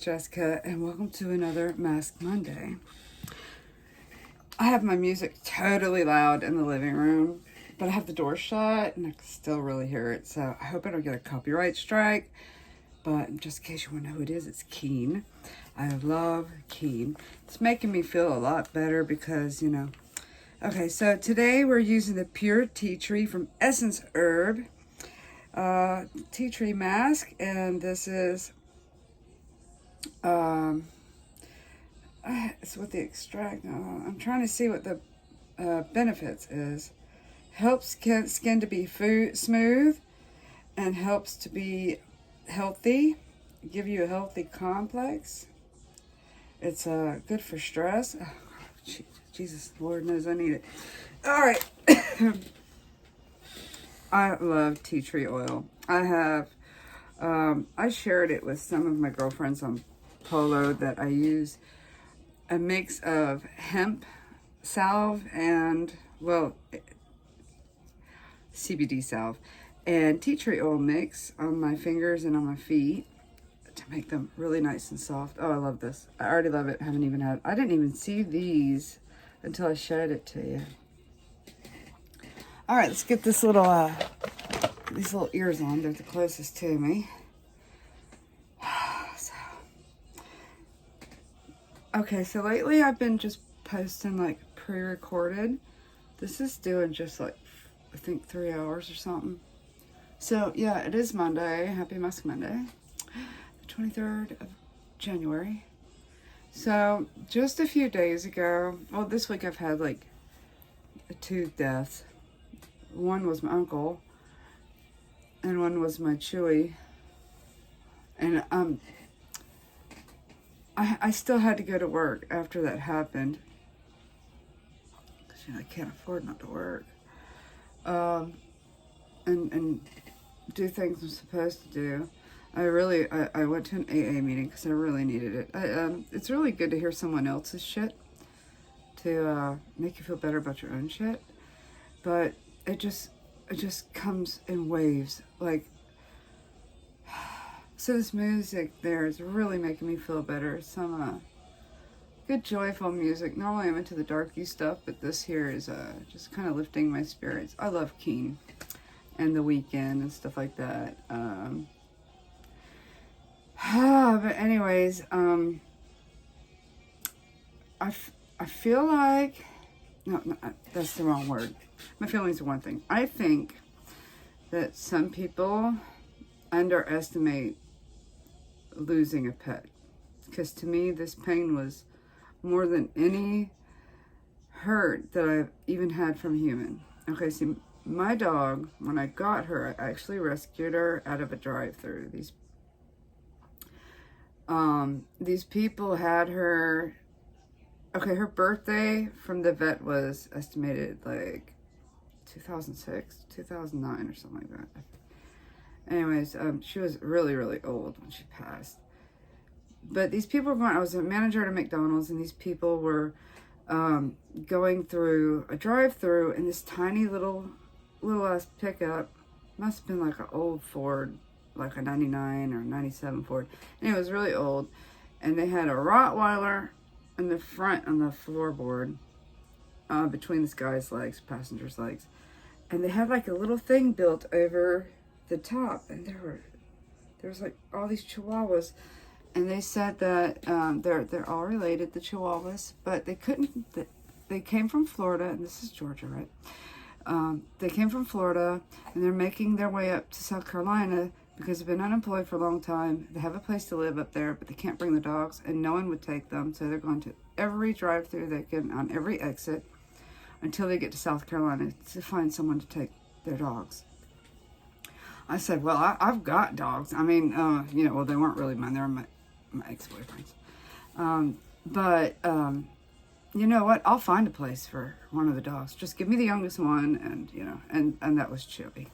Jessica, and welcome to another Mask Monday. I have my music totally loud in the living room, but I have the door shut and I can still really hear it, so I hope I don't get a copyright strike. But just in case you want to know who it is, it's Keen. I love Keen. It's making me feel a lot better because, you know. Okay, so today we're using the Pure Tea Tree from Essence Herb tea tree mask, and this is it's what the extract. I'm trying to see what the benefits is. Helps skin to be smooth, and helps to be healthy. Give you a healthy complex. It's good for stress. Oh, Jesus, Lord knows I need it. All right. I love tea tree oil. I have, I shared it with some of my girlfriends on Polo that I use a mix of hemp salve and, well, CBD salve and tea tree oil mix on my fingers and on my feet to make them really nice and soft. Oh, I love this. I already love it. I didn't even see these until I showed it to you. All right, let's get this little, these little ears on. They're the closest to me. Okay, so lately I've been just posting like pre-recorded. This is doing just like, I think 3 hours or something. So yeah, it is Monday. Happy Mask Monday, the 23rd of January. So just a few days ago, well, this week I've had like 2 deaths. One was my uncle, and one was my Chewy. And I still had to go to work after that happened, because you know I can't afford not to work, and do things I'm supposed to do. I went to an AA meeting because I really needed it. It's really good to hear someone else's shit to make you feel better about your own shit, but it just comes in waves. Like, so this music there is really making me feel better. Some good joyful music. Normally I'm into the darky stuff, but this here is just kind of lifting my spirits. I love Keen and The Weeknd and stuff like that. But anyways, I feel like, no, that's the wrong word. My feelings are one thing. I think that some people underestimate losing a pet. Because to me, this pain was more than any hurt that I've even had from a human. Okay, see, my dog, when I got her, I actually rescued her out of a drive-thru. These people had her. Okay, her birthday from the vet was estimated like 2006, 2009 or something like that. Anyways, she was really, really old when she passed. But these people were going, I was a manager at a McDonald's, and these people were going through a drive-thru in this tiny little ass pickup. Must have been like an old Ford, like a 99 or 97 Ford. And it was really old. And they had a Rottweiler in the front on the floorboard, between this guy's legs, passenger's legs. And they had like a little thing built over the top, and there was like all these Chihuahuas, and they said that they're all related, the Chihuahuas, but they couldn't. They came from Florida, and this is Georgia, right? They came from Florida, and they're making their way up to South Carolina because they've been unemployed for a long time. They have a place to live up there, but they can't bring the dogs, and no one would take them, so they're going to every drive-thru they can on every exit until they get to South Carolina to find someone to take their dogs. I said, well, I've got dogs. I mean, you know, well, they weren't really mine. They were my ex-boyfriend's. But you know what? I'll find a place for one of the dogs. Just give me the youngest one, and, you know, and that was Chewy.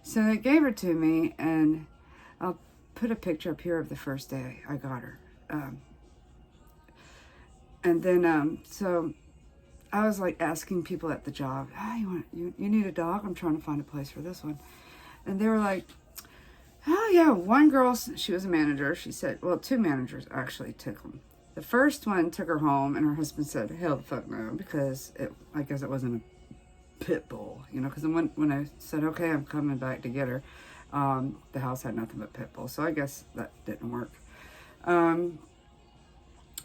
So they gave her to me, and I'll put a picture up here of the first day I got her. And then, so I was like asking people at the job, you need a dog? I'm trying to find a place for this one. And they were like, Oh yeah, one girl, she was a manager. She said, well, two managers actually took them. The first one took her home, and her husband said, hell the fuck no, because I guess it wasn't a pit bull, you know, because when I said, okay, I'm coming back to get her, the house had nothing but pit bull, so I guess that didn't work.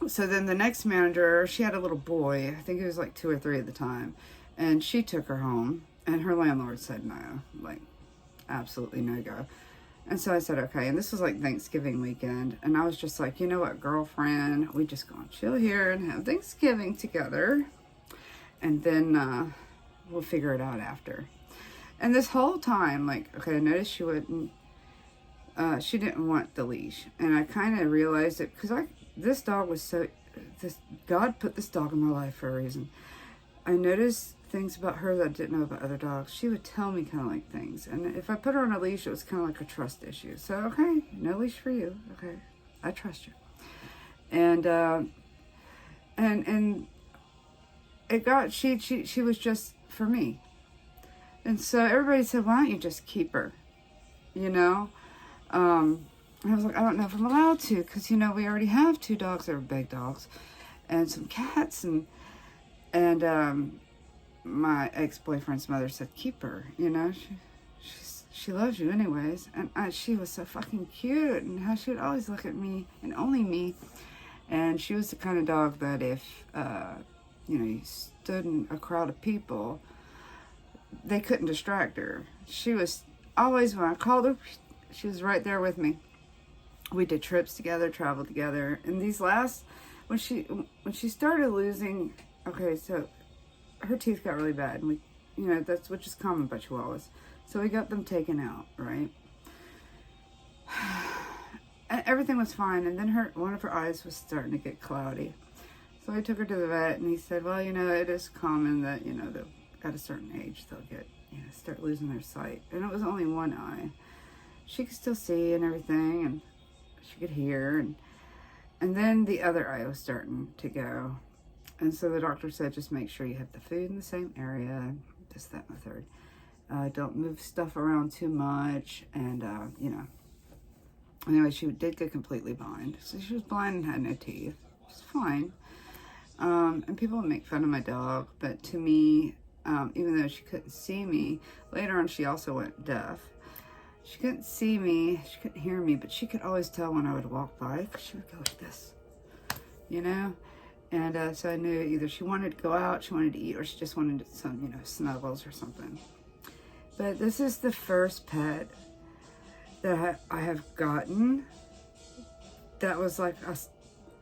So then the next manager, she had a little boy, I think he was like 2 or 3 at the time, and she took her home, and her landlord said no, like, absolutely no go. And so I said, okay, and this was like Thanksgiving weekend, and I was just like, you know what, girlfriend, we just gonna chill here and have Thanksgiving together, and then we'll figure it out after. And this whole time, like, okay, I noticed she didn't want the leash, and I kind of realized it, because this dog was God put this dog in my life for a reason. I noticed things about her that I didn't know about other dogs. She would tell me kind of like things, and if I put her on a leash, it was kind of like a trust issue. So, okay, no leash for you. Okay, I trust you. And it got, she was just for me. And so everybody said, why don't you just keep her? You know? I was like, I don't know if I'm allowed to, because, you know, we already have 2 dogs that are big dogs, and some cats, and my ex-boyfriend's mother said, keep her, you know, she loves you anyways. And she was so fucking cute, and how she would always look at me, and only me. And she was the kind of dog that if, you know, you stood in a crowd of people, they couldn't distract her. She was always, when I called her, she was right there with me. We did trips together, traveled together. And these last, when she started losing, okay, so her teeth got really bad, and we, you know, which is common by Chihuahuas. So we got them taken out, right? And everything was fine, and then one of her eyes was starting to get cloudy. So I took her to the vet, and he said, well, you know, it is common that, you know, at a certain age they'll get, you know, start losing their sight. And it was only one eye. She could still see and everything, and she could hear, and then the other eye was starting to go. And so the doctor said, just make sure you have the food in the same area, this, that, and the third. Don't move stuff around too much, and, you know. Anyway, she did get completely blind. So she was blind and had no teeth. It's fine. And people would make fun of my dog, but to me, even though she couldn't see me, later on she also went deaf. She couldn't see me, she couldn't hear me, but she could always tell when I would walk by, because she would go like this, you know? And so I knew either she wanted to go out, she wanted to eat, or she just wanted some, you know, snuggles or something. But this is the first pet that I have gotten that was like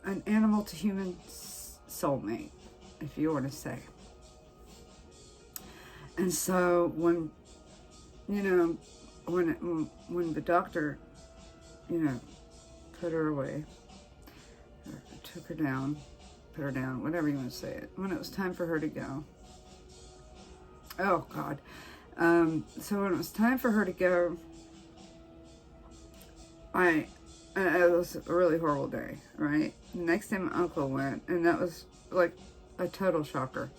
an animal to human soulmate, if you want to say. And so when, you know, when the doctor, you know, put her away, or took her down, put her down, whatever you want to say it, when it was time for her to go. Oh, God. So when it was time for her to go, it was a really horrible day, right? The next day my uncle went, and that was like a total shocker.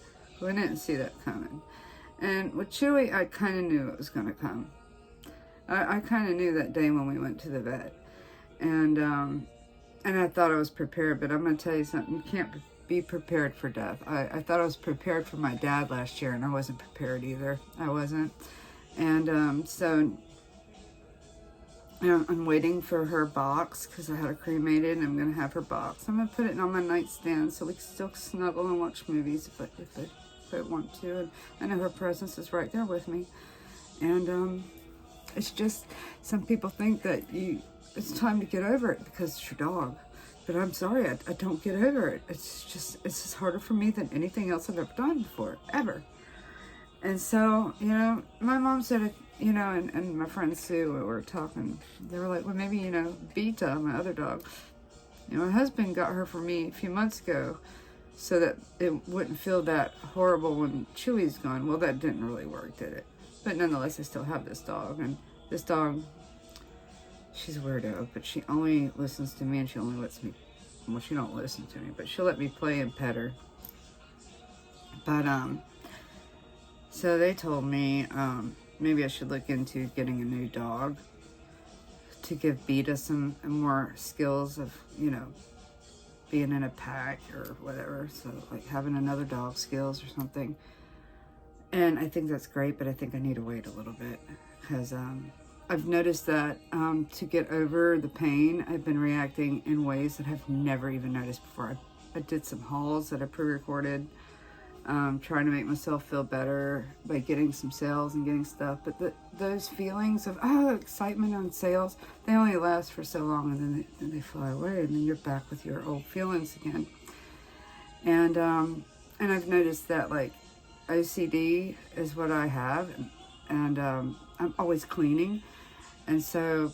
We didn't see that coming. And with Chewy, I kind of knew it was going to come. I kind of knew that day when we went to the vet. And I thought I was prepared, but I'm going to tell you something. You can't be prepared for death. I thought I was prepared for my dad last year, and I wasn't prepared either. I wasn't. And so, you know, I'm waiting for her box, because I had her cremated, and I'm going to have her box. I'm going to put it on my nightstand so we can still snuggle and watch movies if I want to. And I know her presence is right there with me. And it's just, some people think that it's time to get over it because it's your dog. But I'm sorry, I don't get over it. It's just harder for me than anything else I've ever done before, ever. And so, you know, my mom said, you know, and my friend Sue were talking, they were like, well, maybe, you know, Beta, my other dog, you know, my husband got her for me a few months ago so that it wouldn't feel that horrible when Chewy's gone. Well, that didn't really work, did it? But nonetheless, I still have this dog, and this dog, she's a weirdo, but she only listens to me, and she only lets me, well, she don't listen to me, but she'll let me play and pet her. But, so they told me, maybe I should look into getting a new dog to give Beta some more skills of, you know, being in a pack or whatever. So like having another dog skills or something. And I think that's great, but I think I need to wait a little bit because I've noticed that to get over the pain, I've been reacting in ways that I've never even noticed before. I did some hauls that I pre-recorded, trying to make myself feel better by getting some sales and getting stuff. But those feelings of, oh, excitement on sales, they only last for so long, and then they fly away, and then you're back with your old feelings again. And I've noticed that, like, OCD is what I have, and I'm always cleaning. And so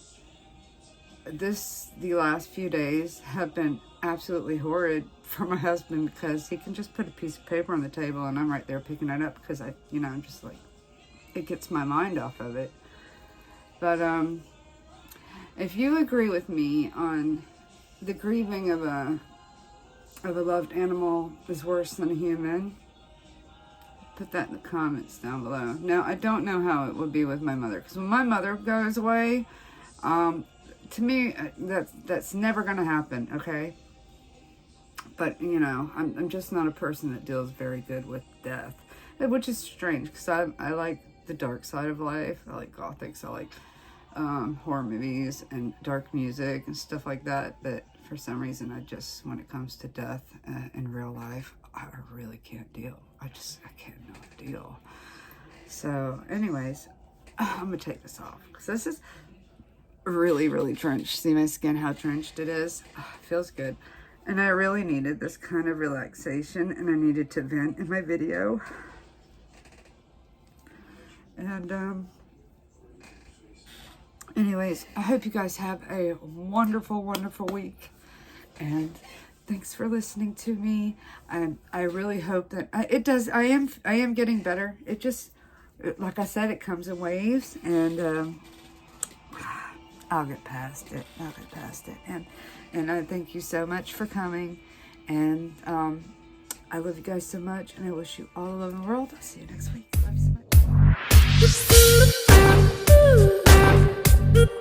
the last few days have been absolutely horrid for my husband because he can just put a piece of paper on the table and I'm right there picking it up because I'm just like, it gets my mind off of it. But if you agree with me on the grieving of a loved animal is worse than a human, put that in the comments down below. Now, I don't know how it would be with my mother, because when my mother goes away, to me, that's never going to happen, okay? But, you know, I'm just not a person that deals very good with death, which is strange, because I like the dark side of life. I like gothics. I like horror movies and dark music and stuff like that. But for some reason, when it comes to death in real life, I really can't deal. I can't deal. So anyways, I'm gonna take this off because this is really, really drenched. See my skin, how drenched it is? Feels good. And I really needed this kind of relaxation, and I needed to vent in my video. And anyways, I hope you guys have a wonderful, wonderful week. And thanks for listening to me. I really hope that I am getting better. It just, like I said, it comes in waves, and I'll get past it. And I thank you so much for coming. And I love you guys so much, and I wish you all the love in the world. I'll see you next week. Love you so much.